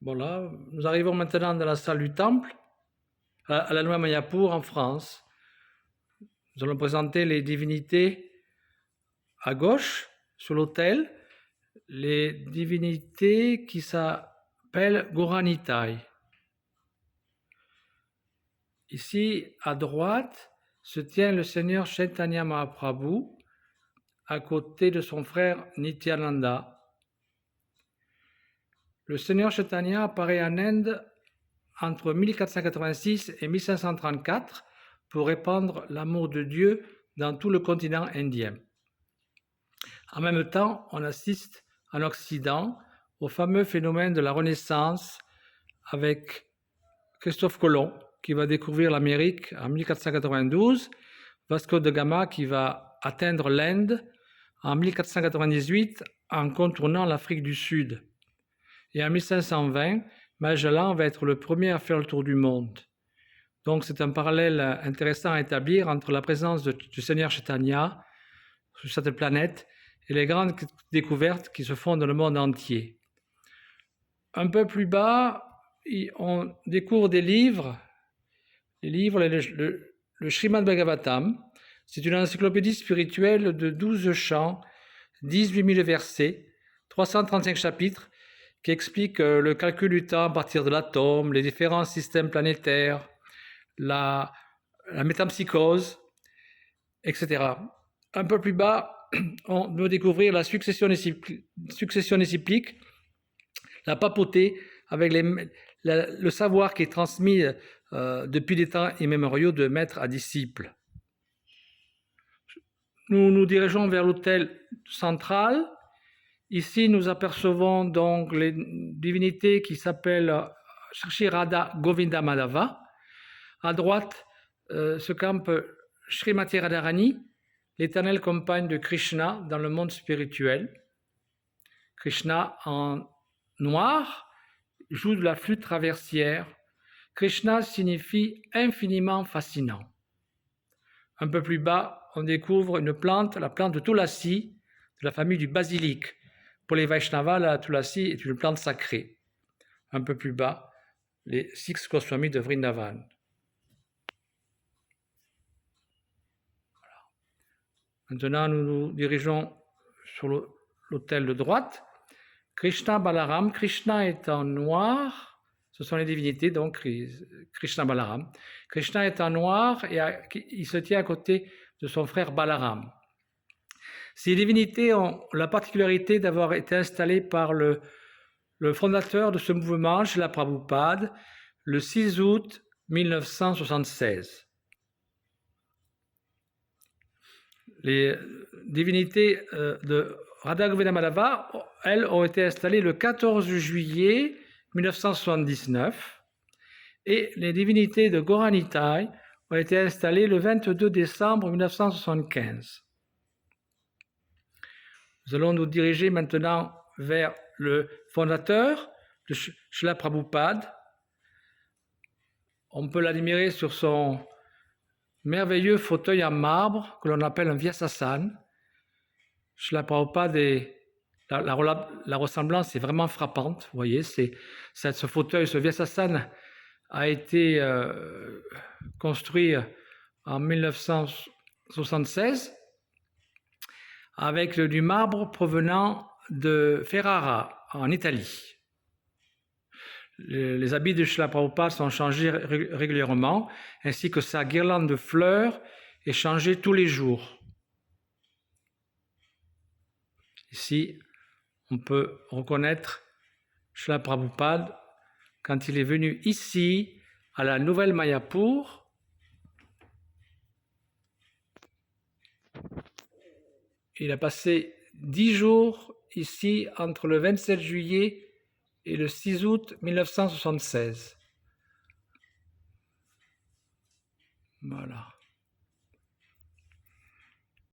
Voilà, nous arrivons maintenant dans la salle du temple, à la Nouvelle Mayapur en France. Nous allons présenter les divinités à gauche, sur l'autel, les divinités qui s'appellent Goranitai. Ici, à droite, se tient le Seigneur Chaitanya Mahaprabhu, à côté de son frère Nityananda. Le Seigneur Chaitanya apparaît en Inde entre 1486 et 1534 pour répandre l'amour de Dieu dans tout le continent indien. En même temps, on assiste en Occident au fameux phénomène de la Renaissance avec Christophe Colomb qui va découvrir l'Amérique en 1492, Vasco de Gama qui va atteindre l'Inde en 1498 en contournant l'Afrique du Sud. Et en 1520, Magellan va être le premier à faire le tour du monde. Donc c'est un parallèle intéressant à établir entre la présence du Seigneur Chaitanya sur cette planète et les grandes découvertes qui se font dans le monde entier. Un peu plus bas, on découvre des livres, le Srimad Bhagavatam. C'est une encyclopédie spirituelle de 12 chants, 18 000 versets, 335 chapitres, qui explique le calcul du temps à partir de l'atome, les différents systèmes planétaires, la métempsychose, etc. Un peu plus bas, on doit découvrir la succession disciplique, la papauté, avec le savoir qui est transmis depuis des temps immémoriaux de maître à disciple. Nous nous dirigeons vers l'autel central. Ici, nous apercevons donc les divinités qui s'appellent Shri Radha Govinda Madhava. À droite se campe Srimati Radharani, l'éternelle compagne de Krishna dans le monde spirituel. Krishna en noir joue de la flûte traversière. Krishna signifie infiniment fascinant. Un peu plus bas, on découvre une plante, la plante de Tulasi, de la famille du basilic. Pour les Vaishnavas, la Tulasi est une plante sacrée. Un peu plus bas, les Six Goswamis de Vrindavan. Maintenant, nous nous dirigeons sur l'autel de droite. Krishna Balaram. Krishna est en noir. Ce sont les divinités, donc Krishna Balaram. Krishna est en noir et il se tient à côté de son frère Balaram. Ces divinités ont la particularité d'avoir été installées par le fondateur de ce mouvement, Srila Prabhupada, le 6 août 1976. Les divinités de Radha Govinda Madhava, elles, ont été installées le 14 juillet 1979 et les divinités de Goranitai ont été installées le 22 décembre 1975. Nous allons nous diriger maintenant vers le fondateur de Srila Prabhupada. On peut l'admirer sur son merveilleux fauteuil en marbre que l'on appelle un Vyasasana. Srila Prabhupada, la ressemblance est vraiment frappante. Vous voyez, ce fauteuil, ce Vyasasana a été construit en 1976 avec du marbre provenant de Ferrara, en Italie. Les habits de Srila Prabhupada sont changés régulièrement, ainsi que sa guirlande de fleurs est changée tous les jours. Ici, on peut reconnaître Srila Prabhupada quand il est venu ici, à la Nouvelle Mayapur. Il a passé 10 jours ici entre le 27 juillet et le 6 août 1976. Voilà.